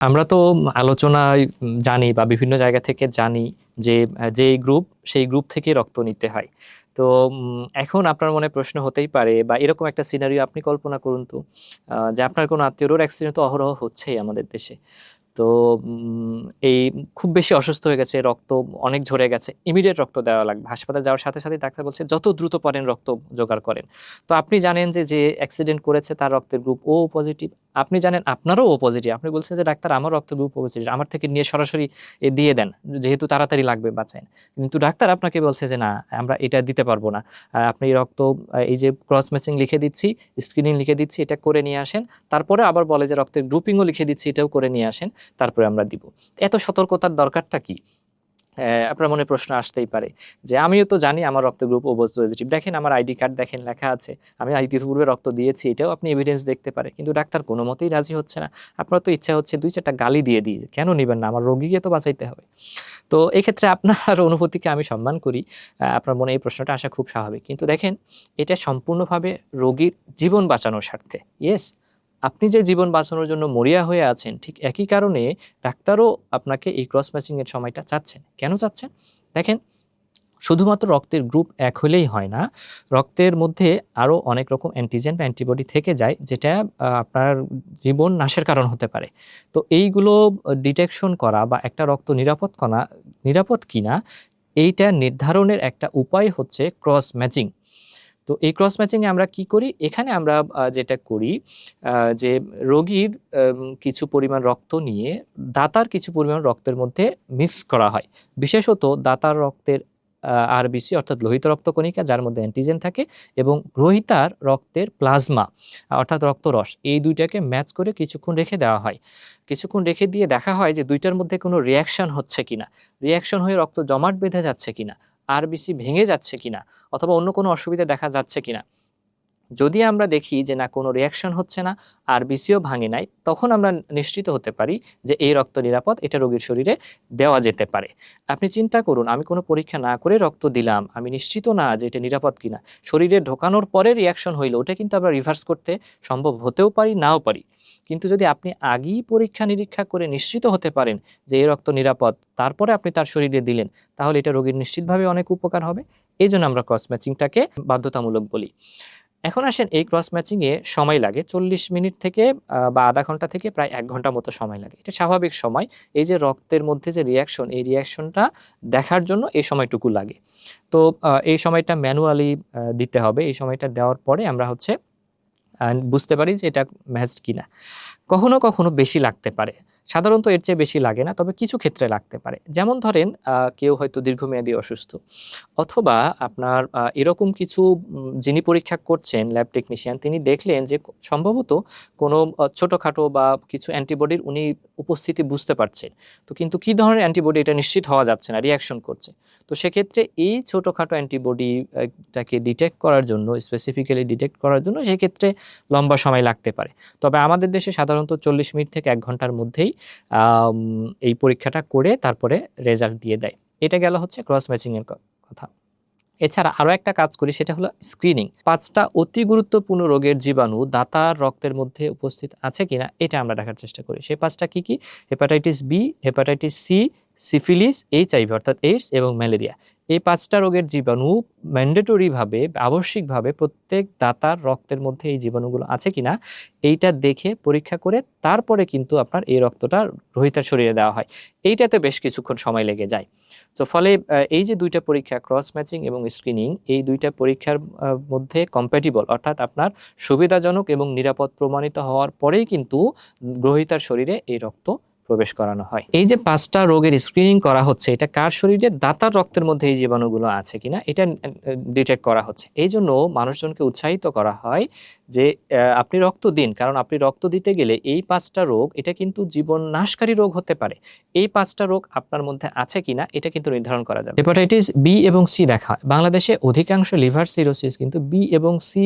আমরা তো আলোচনায় জানি বা বিভিন্ন জায়গা থেকে জানি যে যে গ্রুপ সেই গ্রুপ থেকে রক্ত নিতে হয়। তো এখন আপনার মনে প্রশ্ন হতেই পারে বা এরকম একটা সিনারিও আপনি কল্পনা করুন তো, যে আপনার কোনো আত্মীয়র অ্যাক্সিডেন্ট তো অহরহ হচ্ছেই আমাদের দেশে। তো উম, এই খুব বেশি অসুস্থ হয়ে গেছে, রক্ত অনেক ঝরে গেছে, ইমিডিয়েট রক্ত দেওয়া লাগবে। হাসপাতালে যাওয়ার সাথে সাথে ডাক্তার বলছে যত দ্রুত পারেন রক্ত জোগাড় করেন। তো আপনি জানেন যে যে অ্যাক্সিডেন্ট করেছে তার রক্তের গ্রুপ ও পজিটিভ, আপনি জানেন আপনারও ও পজিটিভ, আপনি বলছেন যে ডাক্তার আমার রক্তের গ্রুপ পজিটিভ, আমার থেকে নিয়ে সরাসরি দিয়ে দেন, যেহেতু তাড়াতাড়ি লাগবে, বাঁচায়। কিন্তু ডাক্তার আপনাকে বলছে যে না, আমরা এটা দিতে পারবো না, আপনি রক্ত এই যে ক্রস ম্যাচিং লিখে দিচ্ছি, স্ক্রিনিং লিখে দিচ্ছি, এটা করে নিয়ে আসেন। তারপরে আবার বলে যে রক্তের গ্রুপিংও লিখে দিচ্ছি, এটাও করে নিয়ে আসেন, তারপরে আমরা দিব। এত সতর্কতার দরকারটা কি? আপনার মনে প্রশ্ন আসতেই পারে যে আমিও তো জানি আমার রক্তের গ্রুপ ও পজিটিভ, দেখেন আমার আইডি কার্ড দেখেন, লেখা আছে আমি ইতিপূর্বে রক্ত দিয়েছি, এটাও আপনি এভিডেন্স দেখতে পারে। কিন্তু ডাক্তার কোনো মতেই রাজি হচ্ছে না। আপনার তো ইচ্ছা হচ্ছে দুই চারটা গালি দিয়ে দিই, কেন নিবেন না, আমার রোগীকে তো বাঁচাইতে হবে। তো এক্ষেত্রে আপনার অনুভূতিকে আমি সম্মান করি, আপনার মনে এই প্রশ্নটা আসা খুব স্বাভাবিক। কিন্তু দেখেন, এটা সম্পূর্ণভাবে রোগীর জীবন বাঁচানোর স্বার্থে। ইয়েস, আপনি যে জীবন বাঁচানোর জন্য মরিয়া হয়ে আছেন, ঠিক একই কারণে ডাক্তারও আপনাকে এই ক্রস ম্যাচিং এর সময়টা চাচ্ছেন। কেন চাচ্ছেন? দেখেন, শুধুমাত্র রক্তের গ্রুপ এক হলেই হয় না, রক্তের মধ্যে আরও অনেক রকম অ্যান্টিজেন বা অ্যান্টিবডি থেকে যায়, যেটা আপনার জীবন নাশের কারণ হতে পারে। তো এইগুলো ডিটেকশন করা বা একটা রক্ত নিরাপদ কিনা এইটা নির্ধারণের একটা উপায় হচ্ছে ক্রস ম্যাচিং। তো এই ক্রস ম্যাচিংয়ে আমরা কি করি? এখানে আমরা যেটা করি, যে রোগীর কিছু পরিমাণ রক্ত নিয়ে দাতার কিছু পরিমাণ রক্তের মধ্যে মিক্স করা হয়। বিশেষত দাতার রক্তের আরবিসি অর্থাৎ লোহিত রক্তকণিকা, যার মধ্যে অ্যান্টিজেন থাকে, এবং গ্রহীতার রক্তের প্লাজমা অর্থাৎ রক্তরস, এই দুইটাকে ম্যাচ করে কিছুক্ষণ রেখে দেওয়া হয়। কিছুক্ষণ রেখে দিয়ে দেখা হয় যে দুইটার মধ্যে কোনো রিয়াকশন হচ্ছে কিনা, রিয়াকশন হয়ে রক্ত জমাট বেঁধে যাচ্ছে কিনা, আরবিসি ভেঙে যাচ্ছে কিনা, অথবা অন্য কোনো অসুবিধা দেখা যাচ্ছে কিনা। যদি আমরা দেখি যে না, কোনো রিয়াকশন হচ্ছে না, আর বিসিও ভাঙে নাই, তখন আমরা নিশ্চিত হতে পারি যে এই রক্ত নিরাপদ, এটা রোগীর শরীরে দেওয়া যেতে পারে। আপনি চিন্তা করুন, আমি কোনো পরীক্ষা না করে রক্ত দিলাম, আমি নিশ্চিত না যে এটা নিরাপদ কিনা। শরীরে ঢোকানোর পরে রিয়াকশন হইলো, ওটা কিন্তু আমরা রিভার্স করতে সম্ভব হতেও পারি, নাও পারি। কিন্তু যদি আপনি আগেই পরীক্ষা নিরীক্ষা করে নিশ্চিত হতে পারেন যে এই রক্ত নিরাপদ, তারপরে আপনি তার শরীরে দিলেন, তাহলে এটা রোগীর নিশ্চিতভাবে অনেক উপকার হবে। এই জন্য আমরা ক্রস ম্যাচিংটাকে বাধ্যতামূলক বলি। এখন আসেন, এই ক্রস ম্যাচিং এ সময় লাগে 40 মিনিট থেকে বা আধা ঘন্টা থেকে প্রায় 1 ঘন্টা মতো সময় লাগে। এটা স্বাভাবিক সময়। এই যে রক্তের মধ্যে যে রিয়াকশন, এই রিয়াকশনটা দেখার জন্য এই সময়টুকু লাগে। তো এই সময়টা ম্যানুয়ালি দিতে হবে। এই সময়টা দেওয়ার পরে আমরা হচ্ছে বুঝতে পারি যে এটা ম্যাচড কিনা। কখনো কখনো বেশি লাগতে পারে, সাধারণত এর চেয়ে বেশি লাগে না, তবে কিছু ক্ষেত্রে লাগতে পারে। যেমন ধরেন, কেউ হয়তো দীর্ঘমেয়াদী অসুস্থ, অথবা আপনার এরকম কিছু যিনি পরীক্ষা করছেন ল্যাব টেকনিশিয়ান, তিনি দেখলেন যে সম্ভবত কোনো ছোটখাটো বা কিছু অ্যান্টিবডির উনি উপস্থিতি বুঝতে পারছেন। তো কিন্তু কি ধরনের অ্যান্টিবডি এটা নিশ্চিত হওয়া যাচ্ছে না, রিয়াকশন করছে। তো সেক্ষেত্রে এই ছোটখাটো অ্যান্টিবডিটাকে ডিটেক্ট করার জন্য, স্পেসিফিক্যালি ডিটেক্ট করার জন্য, সেক্ষেত্রে লম্বা সময় লাগতে পারে। তবে আমাদের দেশে সাধারণত 40 মিনিট থেকে 1 ঘন্টার মধ্যেই এই পরীক্ষাটা করে তারপরে রেজাল্ট দিয়ে দেয়। এটা গেল হচ্ছে ক্রস ম্যাচিং এর কথা। এছাড়া আরো একটা কাজ করি, সেটা হলো স্ক্রিনিং। 5টা অতি গুরুত্বপূর্ণ রোগের জীবাণু দাতার রক্তের মধ্যে উপস্থিত আছে কিনা এটা আমরা দেখার চেষ্টা করি। সেই 5টা কি কি? Hepatitis B, hepatitis C, syphilis, HIV অর্থাৎ এইডস এবং ম্যালেরিয়া। এই 5টা রোগের জীবাণু ম্যান্ডেটরি ভাবে, আবশ্যিকভাবে প্রত্যেক দাতার রক্তের মধ্যে এই জীবাণুগুলো আছে কিনা এইটা দেখে পরীক্ষা করে তারপরে কিন্তু আপনার এই রক্তটা গ্রহীতার শরীরে দেওয়া হয়। এইটাতে বেশ কিছুক্ষণ সময় লেগে যায়। তো ফলে এই যে দুইটা পরীক্ষা, ক্রস ম্যাচিং এবং স্ক্রিনিং, এই দুইটা পরীক্ষার মধ্যে কম্প্যাটিবল অর্থাৎ আপনার সুবিধাজনক এবং নিরাপদ প্রমাণিত হওয়ার পরেই কিন্তু গ্রহীতার শরীরে এই রক্ত প্রবেশ করানো হয়। এই যে 5টা রোগের স্ক্রিনিং করা হচ্ছে, এটা কার শরীরে? দাতার রক্তের মধ্যে এই জীবাণুগুলো আছে কিনা এটা ডিটেক্ট করা হচ্ছে। এই জন্য মানুষজনকে উৎসাহিত করা হয় যে আপনি রক্ত দিন, কারণ আপনি রক্ত দিতে গেলে এই 5টা রোগ, এটা কিন্তু জীবন নাশকারী রোগ হতে পারে। এই 5টা রোগ আপনার মধ্যে আছে কিনা এটা কিন্তু নির্ধারণ করা যাবে। হেপাটাইটিস বি এবং সি দেখা হয়। বাংলাদেশে অধিকাংশ লিভার সিরোসিস কিন্তু বি এবং সি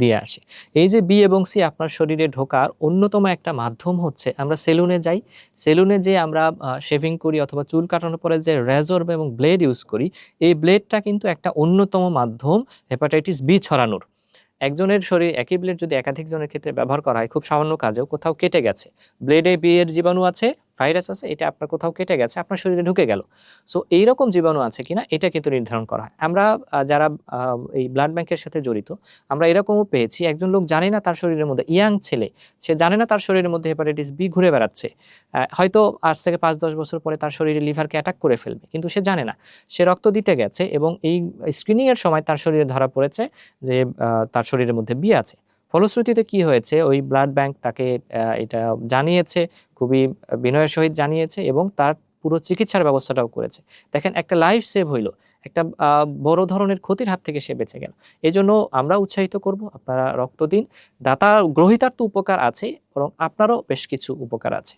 দিয়ে আসে। এই যে বি এবং সি আপনার শরীরে ঢোকার অন্যতম একটা মাধ্যম হচ্ছে, আমরা সেলুনে যাই, সেলুনে যে আমরা শেভিং করি অথবা চুল কাটানোর পরে যে রেজর এবং ব্লেড ইউজ করি, এই ব্লেডটা কিন্তু একটা অন্যতম মাধ্যম হেপাটাইটিস বি ছড়ানোর। একজনের শরীর একই ব্লেড যদি একাধিক জনের ক্ষেত্রে ব্যবহার করা হয়, খুব সামান্য কাজেও কোথাও কেটে গেছে, ব্লেডে এর জীবাণু আছে, ভাইরাস আছে, এটা আপনার কোথাও কেটে গেছে, আপনার শরীরে ঢুকে গেল। সো এইরকম জীবাণু আছে কিনা এটা কিন্তু নির্ধারণ করা হয়। আমরা যারা এই ব্লাড ব্যাংকের সাথে জড়িত, আমরা এরকমও পেয়েছি, একজন লোক জানে না তার শরীরের মধ্যে, ইয়াং ছেলে, সে জানে না তার শরীরের মধ্যে হেপাটাইটিস বি ঘুরে বেড়াচ্ছে। হয়তো আজ থেকে 5-10 বছর পরে তার শরীরে লিভারকে অ্যাটাক করে ফেলবে, কিন্তু সে জানে না। সে রক্ত দিতে গেছে এবং এই স্ক্রিনিং এর সময় তার শরীরে ধরা পড়েছে যে তার শরীরের মধ্যে বি আছে। ফলশ্রুতিতে কি হয়েছে, ওই ব্লাড ব্যাংক তাকে এটা জানিয়েছে, খুবই বিনয়ের সহিত জানিয়েছে এবং তার পুরো চিকিৎসার ব্যবস্থাটাও করেছে। দেখেন, একটা লাইফ সেভ হইলো, একটা বড় ধরনের ক্ষতির হাত থেকে সে বেঁচে গেল। এই জন্য আমরা উৎসাহিত করব, আপনারা রক্ত দিন। দাতা গ্রহীতার তো উপকার আছে, বরং আপনারও বেশ কিছু উপকার আছে।